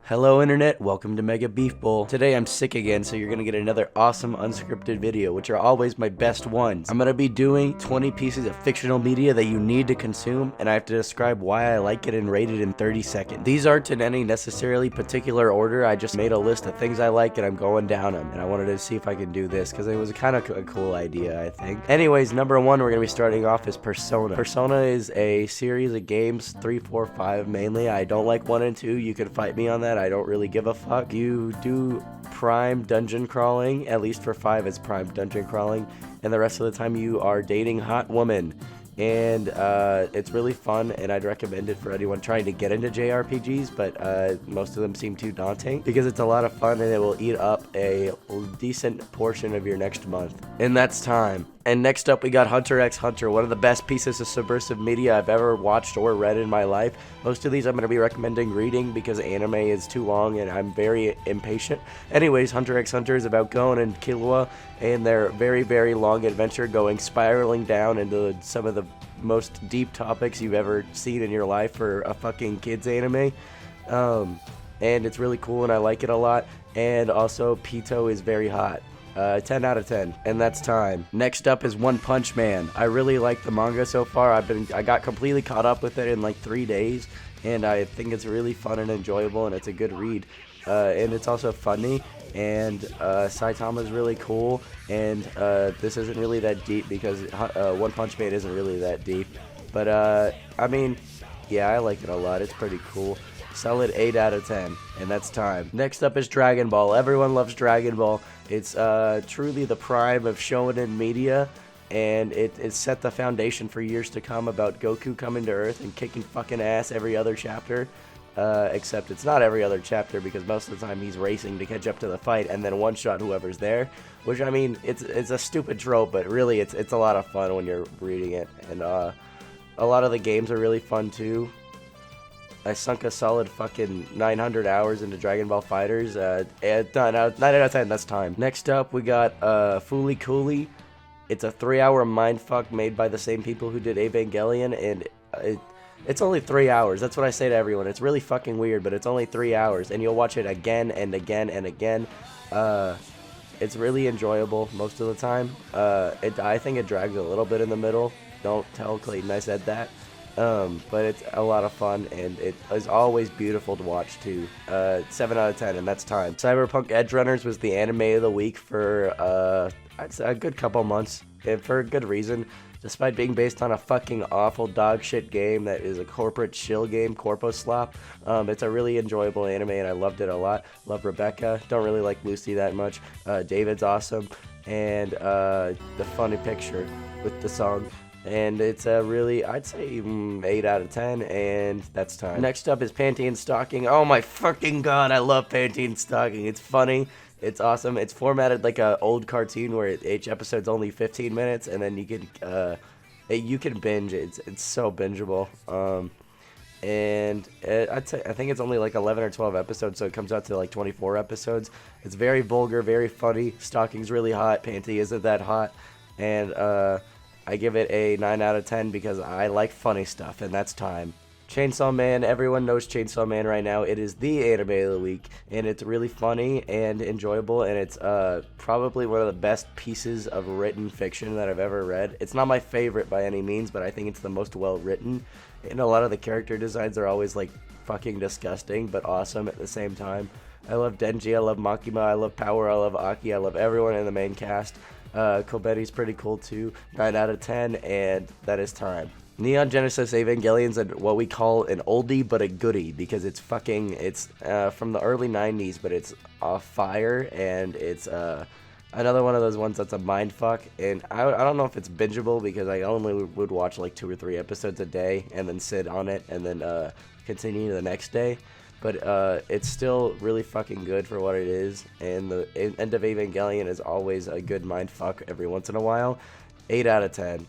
Hello internet, welcome to Mega Beef Bowl. Today I'm sick again, so you're gonna get another awesome unscripted video, which are always my best ones. I'm gonna be doing 20 pieces of fictional media that you need to consume, and I have to describe why I like it and rate it in 30 seconds. These aren't in any necessarily particular order, I just made a list of things I like and I'm going down them, and I wanted to see if I can do this, because it was kind of a cool idea, I think. Anyways, number one we're gonna be starting off is Persona. Persona is a series of games, 3, 4, 5 mainly. I don't like 1 and 2, you can fight me on that. I don't really give a fuck. You do prime dungeon crawling, at least for 5 it's prime dungeon crawling, and the rest of the time you are dating hot women. And it's really fun, and I'd recommend it for anyone trying to get into JRPGs, but most of them seem too daunting because it's a lot of fun and it will eat up a decent portion of your next month. And that's time. And next up we got Hunter x Hunter, one of the best pieces of subversive media I've ever watched or read in my life. Most of these I'm going to be recommending reading because anime is too long and I'm very impatient. Anyways, Hunter x Hunter is about Gon and Killua and their very, very long adventure going spiraling down into some of the most deep topics you've ever seen in your life for a fucking kids anime. And it's really cool and I like it a lot. And also Pito is very hot. 10 out of 10, and that's time. Next up is One Punch Man. I really like the manga so far. I got completely caught up with it in like 3 days, and I think it's really fun and enjoyable, and it's a good read. And it's also funny, and Saitama's really cool, and this isn't really that deep because One Punch Man isn't really that deep. But I mean, yeah, I like it a lot. It's pretty cool. Solid 8 out of 10, and that's time. Next up is Dragon Ball. Everyone loves Dragon Ball. It's truly the prime of shonen media, and it set the foundation for years to come about Goku coming to Earth and kicking fucking ass every other chapter. Except it's not every other chapter because most of the time he's racing to catch up to the fight and then one-shot whoever's there. Which, I mean, it's a stupid trope, but really it's a lot of fun when you're reading it. And a lot of the games are really fun too. I sunk a solid fucking 900 hours into Dragon Ball FighterZ. 9 out of 10, that's time. Next up, we got Fooly Cooly. It's a 3-hour mindfuck made by the same people who did Evangelion, and it's only 3 hours. That's what I say to everyone. It's really fucking weird, but it's only 3 hours, and you'll watch it again and again and again. It's really enjoyable most of the time. I think it drags a little bit in the middle. Don't tell Clayton I said that. But it's a lot of fun, and it is always beautiful to watch too. 7 out of 10, and that's time. Cyberpunk Edgerunners was the anime of the week for I'd say a good couple months, and for a good reason. Despite being based on a fucking awful dog shit game that is a corporate shill game, Corpo Slop, it's a really enjoyable anime, and I loved it a lot. Love Rebecca. Don't really like Lucy that much. David's awesome, and the funny picture with the song. And it's a really, I'd say 8 out of 10, and that's time. Next up is Panty and Stocking. Oh my fucking god, I love Panty and Stocking. It's funny, it's awesome. It's formatted like an old cartoon where each episode's only 15 minutes, and then you can binge it. It's so bingeable. And I think it's only like 11 or 12 episodes, so it comes out to like 24 episodes. It's very vulgar, very funny. Stocking's really hot. Panty isn't that hot, and I give it a 9 out of 10 because I like funny stuff, and that's time. Chainsaw Man, everyone knows Chainsaw Man right now. It is the anime of the week, and it's really funny and enjoyable, and it's probably one of the best pieces of written fiction that I've ever read. It's not my favorite by any means, but I think it's the most well written, and a lot of the character designs are always like fucking disgusting, but awesome at the same time. I love Denji, I love Makima, I love Power, I love Aki, I love everyone in the main cast. Kobeni's pretty cool too. 9 out of 10, and that is time. Neon Genesis Evangelion's what we call an oldie but a goodie because it's from the early 90s, but it's off fire, and it's another one of those ones that's a mindfuck, and I don't know if it's bingeable because I only would watch like 2 or 3 episodes a day and then sit on it and then continue the next day. But it's still really fucking good for what it is, and the end of Evangelion is always a good mindfuck every once in a while. 8 out of 10,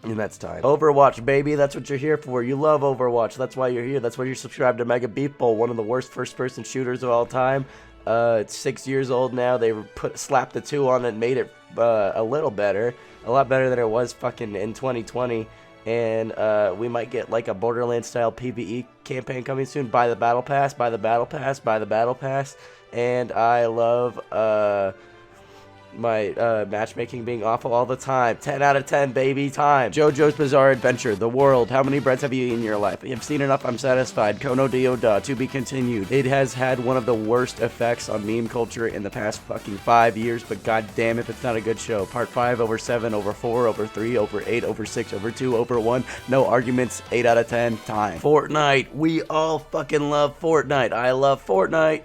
and that's time. Overwatch, baby, that's what you're here for. You love Overwatch, that's why you're here. That's why you're subscribed to Mega Beef Bowl, one of the worst first-person shooters of all time. It's 6 years old now. They slapped the 2 on it and made it a little better. A lot better than it was fucking in 2020. and we might get like a Borderlands style PvE campaign coming soon. Buy the battle pass, buy the battle pass, buy the battle pass. And I love my matchmaking being awful all the time. 10 out of 10, baby, time. JoJo's Bizarre Adventure, The World. How many breads have you eaten in your life? You've seen enough, I'm satisfied. Kono Dio Da, to be continued. It has had one of the worst effects on meme culture in the past fucking 5 years, but god damn if it's not a good show. Part 5 over 7 over 4 over 3 over 8 over 6 over 2 over 1. No arguments, 8 out of 10, time. Fortnite. We all fucking love Fortnite. I love Fortnite.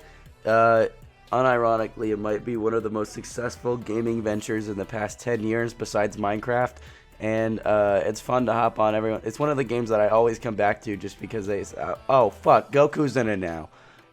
Unironically, it might be one of the most successful gaming ventures in the past 10 years besides Minecraft, and it's fun to hop on. Everyone, it's one of the games that I always come back to just because they oh fuck, Goku's in it now.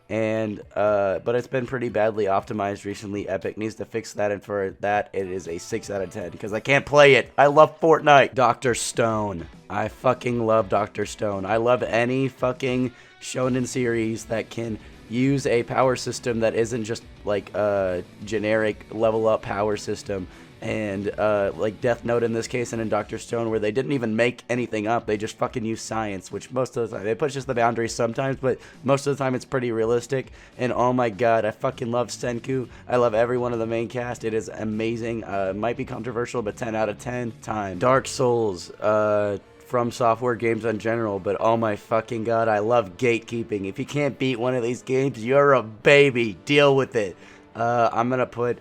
And but it's been pretty badly optimized recently. Epic needs to fix that, and for that it is a 6 out of 10 because I can't play it. I love Fortnite. Dr. Stone. I fucking love Dr. Stone. I love any fucking shonen series that can use a power system that isn't just like a generic level up power system, and like Death Note in this case, and in Dr. Stone, where they didn't even make anything up, they just fucking use science, which most of the time it pushes the boundaries sometimes, but most of the time it's pretty realistic. And oh my god, I fucking love Senku. I love every one of the main cast. It is amazing. Might be controversial, but 10 out of 10 time. Dark Souls, From Software games in general, but oh my fucking god, I love gatekeeping. If you can't beat one of these games, you're a baby. Deal with it. I'm gonna put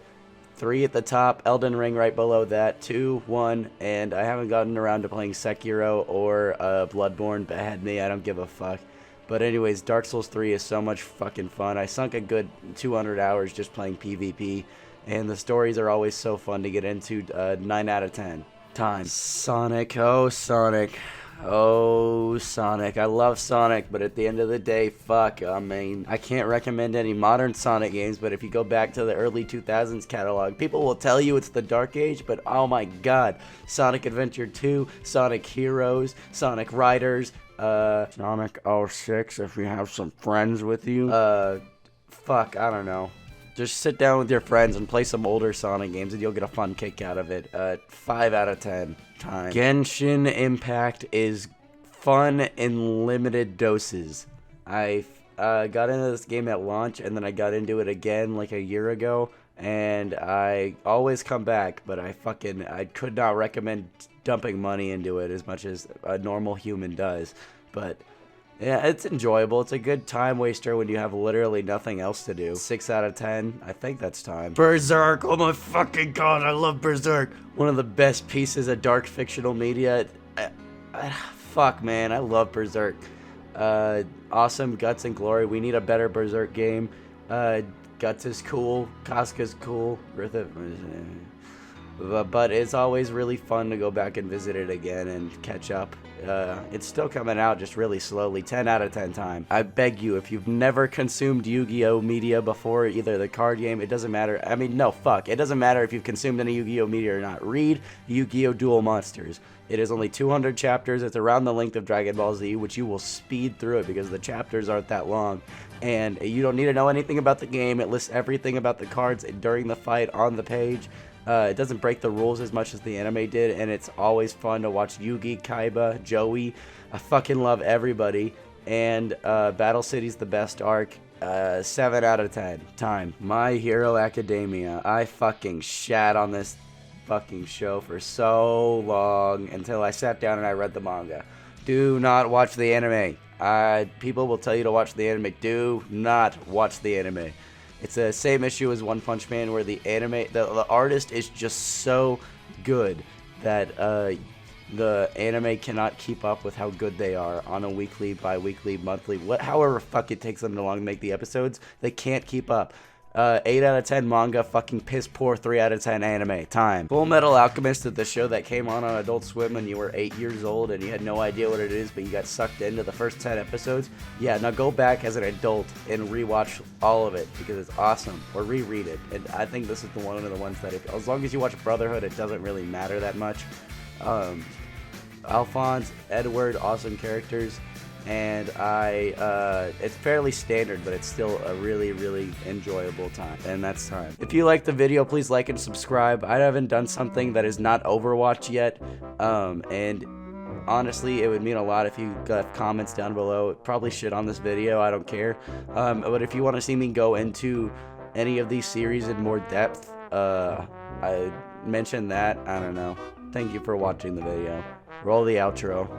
3 at the top, Elden Ring right below that, 2, 1, and I haven't gotten around to playing Sekiro or Bloodborne. Bad me, I don't give a fuck. But anyways, Dark Souls 3 is so much fucking fun. I sunk a good 200 hours just playing PvP, and the stories are always so fun to get into. 9 out of 10. Time. Sonic. Oh, Sonic. Oh, Sonic. I love Sonic, but at the end of the day, fuck. I mean, I can't recommend any modern Sonic games, but if you go back to the early 2000s catalog, people will tell you it's the Dark Age, but oh my god. Sonic Adventure 2, Sonic Heroes, Sonic Riders, Sonic 06 if you have some friends with you. Fuck, I don't know. Just sit down with your friends and play some older Sonic games and you'll get a fun kick out of it. 5 out of 10 time. Genshin Impact is fun in limited doses. I got into this game at launch, and then I got into it again like a year ago, and I always come back, but I could not recommend dumping money into it as much as a normal human does. But yeah, it's enjoyable. It's a good time waster when you have literally nothing else to do. 6 out of 10. I think that's time. Berserk. Oh my fucking god, I love Berserk. One of the best pieces of dark fictional media. Fuck, man, I love Berserk. Awesome guts and glory. We need a better Berserk game. Guts is cool. Casca's cool. But it's always really fun to go back and visit it again and catch up. It's still coming out just really slowly. 10 out of 10 time. I beg you, if you've never consumed Yu-Gi-Oh media before, either the card game, it doesn't matter. I mean, no, fuck. It doesn't matter if you've consumed any Yu-Gi-Oh media or not. Read Yu-Gi-Oh! Duel Monsters. It is only 200 chapters. It's around the length of Dragon Ball Z, which you will speed through it because the chapters aren't that long. And you don't need to know anything about the game. It lists everything about the cards during the fight on the page. It doesn't break the rules as much as the anime did, and it's always fun to watch Yugi, Kaiba, Joey. I fucking love everybody. And Battle City's the best arc. 7 out of 10 time. My Hero Academia. I fucking shat on this fucking show for so long until I sat down and I read the manga. Do not watch the anime. People will tell you to watch the anime. Do not watch the anime. It's the same issue as One Punch Man, where the artist is just so good that the anime cannot keep up with how good they are on a weekly, bi-weekly, monthly, however fuck it takes them to long make the episodes. They can't keep up. 8 out of 10 manga, fucking piss poor. 3 out of 10 anime. Time. Full Metal Alchemist is the show that came on Adult Swim when you were 8 years old and you had no idea what it is, but you got sucked into the first 10 episodes. Yeah, now go back as an adult and rewatch all of it because it's awesome, or reread it. And I think this is one of the ones that, as long as you watch Brotherhood, it doesn't really matter that much. Alphonse, Edward, awesome characters. And it's fairly standard, but it's still a really, really enjoyable time. And that's time. If you liked the video, please like and subscribe. I haven't done something that is not Overwatch yet. And honestly, it would mean a lot if you left comments down below. Probably shit on this video, I don't care. But if you want to see me go into any of these series in more depth, I mentioned that. I don't know. Thank you for watching the video. Roll the outro.